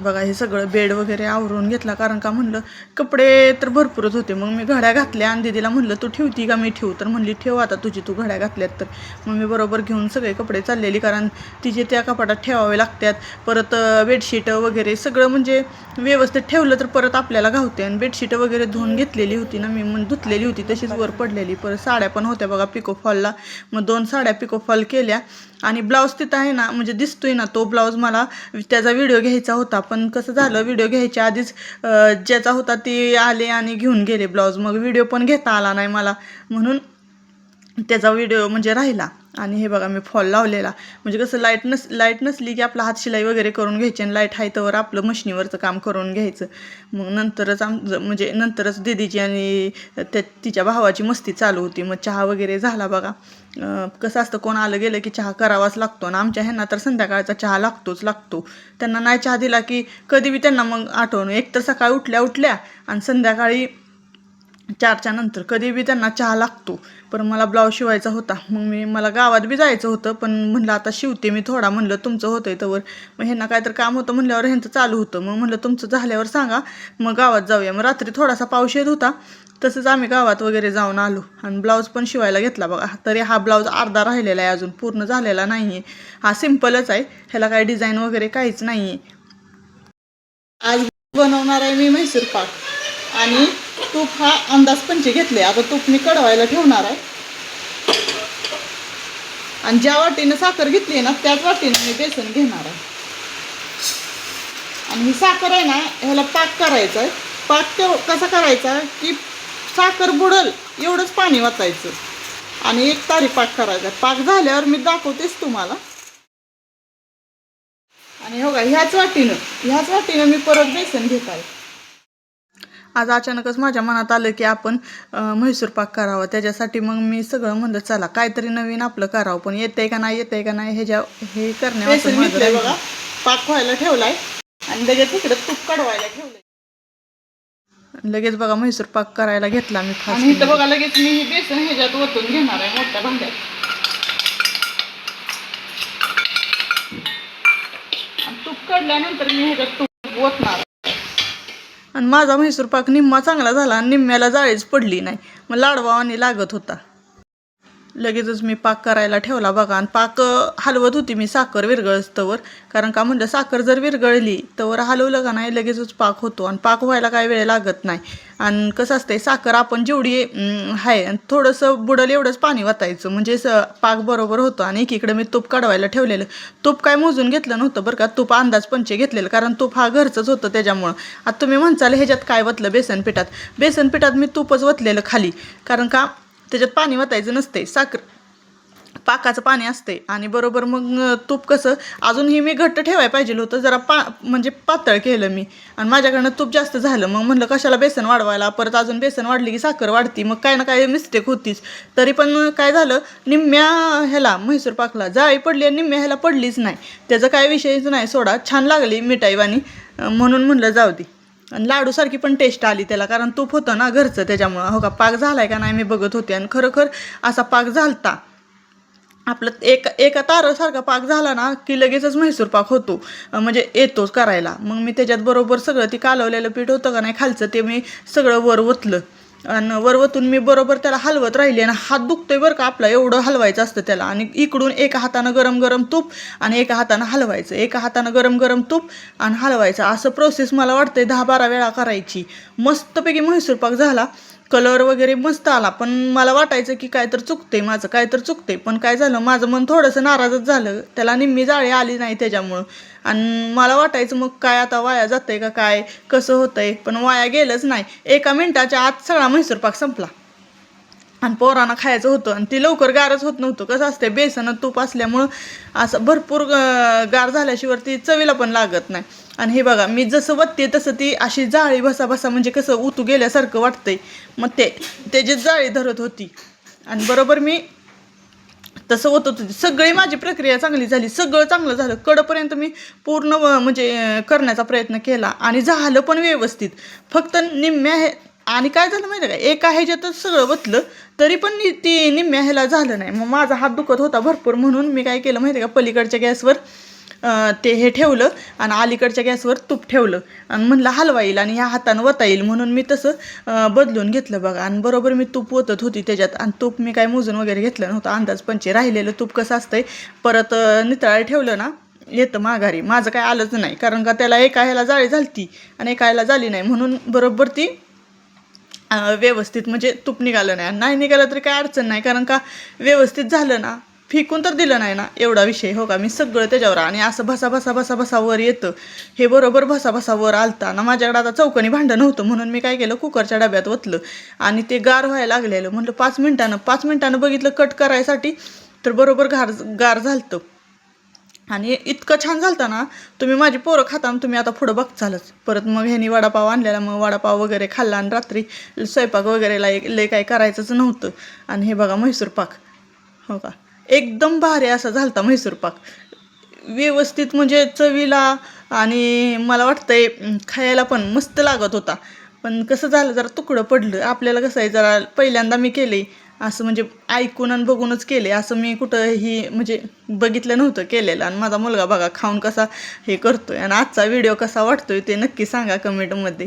बघा हे सगळं बेड वगैरे आवरून घेतला, कारण का म्हणलं कपडे तर भरपूरच होते. मग मी घड्या घातल्या आणि दीदीला म्हणलं तू ठेवती का मी ठेवू, तर म्हणली ठेव आता तुझी तू घड्या घातल्यात. तर मग मी बरोबर घेऊन सगळे कपडे चाललेली, कारण तिचे त्या कपाटात ठेवावे लागतात. परत बेडशीट वगैरे सगळं म्हणजे व्यवस्थित ठेवलं तर परत आपल्याला घावते. आणि बेडशीट वगैरे धुवून घेतलेली होती ना मी, मग धुतलेली होती तशीच वर पडलेली. परत साड्या पण होत्या बघा पिकोफॉलला, मग 2 साड्या पिकोफॉल केल्या. आणि ब्लाऊज तिथं आहे ना, म्हणजे दिसतोय ना तो ब्लाऊज, मला त्याचा व्हिडिओ घ्यायचा होता. पण कसं झालं, व्हिडिओ घ्यायच्या आधीच ज्याचा होता ते आले आणि घेऊन गेले ब्लाऊज. मग व्हिडिओ पण घेता आला नाही मला, म्हणून त्याचा व्हिडिओ म्हणजे राहिला. आणि हे बघा मी फॉल लावलेला, म्हणजे कसं लाईट नसली की आपला हात शिलाई वगैरे करून घ्यायची, आणि लाईट आहे तर आपलं मशिनीवरचं काम करून घ्यायचं. मग नंतरच म्हणजे नंतरच दीदीची आणि तिच्या भावाची मस्ती चालू होती. मग चहा वगैरे झाला बघा. कसं असतं, कोण आलं गेलं की चहा करावाच लागतो. आणि आमच्या ह्यांना तर संध्याकाळचा चहा लागतो. त्यांना नाही चहा दिला की कधी बी त्यांना मग आठवण, एक तर सकाळी उठल्या आणि संध्याकाळी 4च्या नंतर कधी बी त्यांना चहा लागतो. पण मला ब्लाऊज शिवायचा होता, मग मला गावात बी जायचं होतं, पण म्हणलं आता शिवते मी थोडा. म्हणलं तुमचं होतंय तवर, मग ह्यांना काय तर काम होतं म्हणल्यावर ह्यांचं चालू होतं. मग म्हणलं तुमचं झाल्यावर सांगा, मग गावात जाऊया. मग रात्री थोडासा पाऊस येत होता, तसंच आम्ही गावात वगैरे जाऊन आलो. आणि ब्लाऊज पण शिवायला घेतला बघा. तरी हा ब्लाऊज अर्धा राहिलेला आहे, अजून पूर्ण झालेला नाही आहे. हा सिम्पलच आहे, ह्याला काही डिझाईन वगैरे काहीच नाही आहे. आज बनवणार आहे मी म्हैसूर पाक. आणि तूप हा अंदाज पंचे घेतले. आता तूप मी कडवायला ठेवणार आहे. आणि ज्या वाटीनं साखर घेतली ना त्याच वाटीनं मी बेसन घेणार आहे. आणि ही साखर आहे ना, ह्याला पाक करायचा आहे. पाक कसा करायचा की साखर बुडल एवढंच पाणी वाचायचं आणि एक तारी पाक करायचा. पाक झाल्यावर मी दाखवतेच तुम्हाला. आणि हो का, ह्याच वाटीनं मी परत बेसन घेत आहे. आज अचानकच माझ्या मनात आलं की आपण म्हैसूर पाक करावं. त्याच्यासाठी मग मी सगळं म्हणलं चला काहीतरी नवीन आपलं करावं. पण येतंय का नाही हे करण्याचं बघा. पाक व्हायला ठेवलाय आणि लगेच इकडे तूप कडवायला ठेवलंय. लगेच बघा म्हैसूर पाक करायला घेतला मी. आणि इथं बघा लगेच मी बेसन ह्याच्यात ओतून घेणार आहे मोठ्या भांड्यात. आणि तूप काढल्यानंतर मी ह्याच्यात तूप ओतणार. आणि माझा म्हैसूर पाक निम्मा चांगला झाला आणि निम्म्याला जाळीच पडली नाही, मग लाडवा आणि लागत होता. लगेचच मी पाक करायला ठेवला बघा. आणि पाक हलवत होती मी साखर विरघळस्तवर, कारण का म्हणलं साखर जर विरघळली तर हलवलं का नाही लगेचच पाक होतो. आणि पाक व्हायला काही वेळ लागत नाही. आणि कसं असतंय, साखर आपण जेवढी आहे आणि थोडंसं बुडल एवढंच पाणी वाचायचं, म्हणजे पाक बरोबर होतं. आणि एकीकडे मी तूप काढवायला ठेवलेलं. तूप काय मोजून घेतलं नव्हतं बरं का, तूप अंदाज पंचे घेतलेलं, कारण तूप हा घरचंच होतं त्याच्यामुळं. आता तुम्ही म्हणसाल ह्याच्यात काय वतलं बेसनपिठात मी तूपच वतलेलं खाली, कारण का त्याच्यात पाणी वतायचं नसते, पाकाचं पाणी असते. आणि बरोबर मग तूप कसं अजूनही मी घट्ट ठेवायला पाहिजे होतं, जरा म्हणजे पातळ केलं मी. आणि माझ्याकडनं तूप जास्त झालं, मग म्हणलं कशाला बेसन वाढवायला, परत अजून बेसन वाढली की साखर वाढती, मग काय ना काय मिस्टेक होतीच. तरी पण काय झालं, निम्म्या ह्याला म्हैसूर पाकला जाळी पडली आणि निम्म्या ह्याला पडलीच नाही. त्याचा काय विषयच नाही, सोडा छान लागली मिठाईवाणी, म्हणून म्हणलं जाऊ दे. आणि लाडूसारखी पण टेस्ट आली त्याला, कारण तूप होतं ना घरचं त्याच्यामुळं. हो का, पाक झालाय का नाही मी बघत होते, आणि खरोखर असा पाक झालता. आपलं एका तारासारखा पाक झाला ना की लगेचच म्हैसूर पाक होतो, म्हणजे येतोच करायला. मग मी त्याच्यात बरोबर सगळं ते कालवलेलं पीठ होतं का नाही खालचं, ते मी सगळं वर ओतलं. आणि वर ओतून मी बरोबर त्याला हलवत राहिली. आणि हात दुखतोय बरं का आपला, एवढं हलवायचं असतं त्याला. आणि इकडून एका हातानं गरम गरम तूप आणि एका हातानं हलवायचं, एका हातानं गरम गरम तूप आणि हलवायचं. असं प्रोसेस मला वाटतंय 10-12 वेळा करायची. मस्तपैकी म्हैसूर पाक झाला. कलर वगैरे मस्त आला. पण मला वाटायचं की काय तर चुकते. पण काय झालं, माझं मन थोडंसं नाराजच झालं, त्याला निम्मी जाळी आली नाही त्याच्यामुळं. आणि मला वाटायचं मग काय आता वाया जातंय का काय, कसं होतंय, पण वाया गेलंच नाही. 1 मिनिटाच्या आत सगळा म्हैसूर पाक संपला. आणि पोरांना खायचं होतं, आणि ती लवकर गारच होत नव्हतं. कसं असते, बेसन तूप असल्यामुळं असं भरपूर गार झाल्याशिवाय ती चवीला पण लागत नाही. आणि हे बघा मी जसं वतते तसं ती अशी जाळी बसा म्हणजे कसं उतू गेल्यासारखं वाटतंय, मग त्याची जाळी धरत होती. आणि बरोबर मी तसं होत होती. सगळी माझी प्रक्रिया चांगली झाली, सगळं चांगलं झालं. कडपर्यंत मी पूर्ण म्हणजे करण्याचा प्रयत्न केला आणि झालं पण व्यवस्थित. फक्त निम्म्या आणि काय झालं माहिती आहे का, एका ह्याच्यातच सगळं वतलं तरी पण ती निम्म्या ह्याला झालं नाही. मग माझा हात दुखत होता भरपूर, म्हणून मी काय केलं माहिती आहे का, पलीकडच्या गॅसवर ते हे ठेवलं आणि अलीकडच्या गॅसवर तूप ठेवलं आणि म्हणलं हलवा येईल आणि ह्या हातानं वता येईल म्हणून मी तसं बदलून घेतलं बघा. आणि बरोबर मी तूप ओतत होती त्याच्यात, आणि तूप मी काय मोजून वगैरे घेतलं नव्हतं, अंदाज पंचे. राहिलेलं तूप कसं असतंय परत नितळायला ठेवलं ना येतं माघारी. माझं काय आलंच नाही, कारण का त्याला एका ह्याला जाळी झालती आणि एका ह्याला झाली नाही, म्हणून बरोबर ती व्यवस्थित म्हणजे तूप निघालं नाही. नाही निघालं तरी काय अडचण नाही, कारण का व्यवस्थित झालं ना, फेकून तर दिलं नाही ना, एवढा विषय. हो का, मी सगळं त्याच्यावर आणि असं भसा भसा भसा भसा वर येतं. हे बरोबर भसा भसा वर आलता ना. माझ्याकडे आता चौकणी भांडं नव्हतं, म्हणून मी काय केलं, कुकरच्या डब्यात ओतलं आणि ते गार व्हायला लागलेलं. म्हटलं 5 मिनिटानं बघितलं कट करायसाठी, तर बरोबर गार झालतं. आणि इतकं छान झालतं ना, तुम्ही माझी पोरं खाता आणि तुम्ही आता पुढं बघचालच. परत मग ह्यानी वडापाव आणलेला, मग वडापाव वगैरे खाल्ला आणि रात्री स्वयंपाक वगैरेला लय काही करायचंच नव्हतं. आणि हे बघा म्हैसूर पाक, हो का, एकदम भारी असा झालता म्हैसूर पाक. व्यवस्थित म्हणजे चवीला आणि मला वाटतंय खायला पण मस्त लागत होता. पण कसं झालं, जरा तुकडं पडलं. आपल्याला कसं आहे, जरा पहिल्यांदा मी केले असं, म्हणजे ऐकून आणि बघूनच केले, असं मी कुठंही म्हणजे बघितलं नव्हतं केलेलं. आणि माझा मुलगा बघा खाऊन कसा हे करतोय. आणि आजचा व्हिडिओ कसा वाटतोय ते नक्की सांगा कमेंटमध्ये.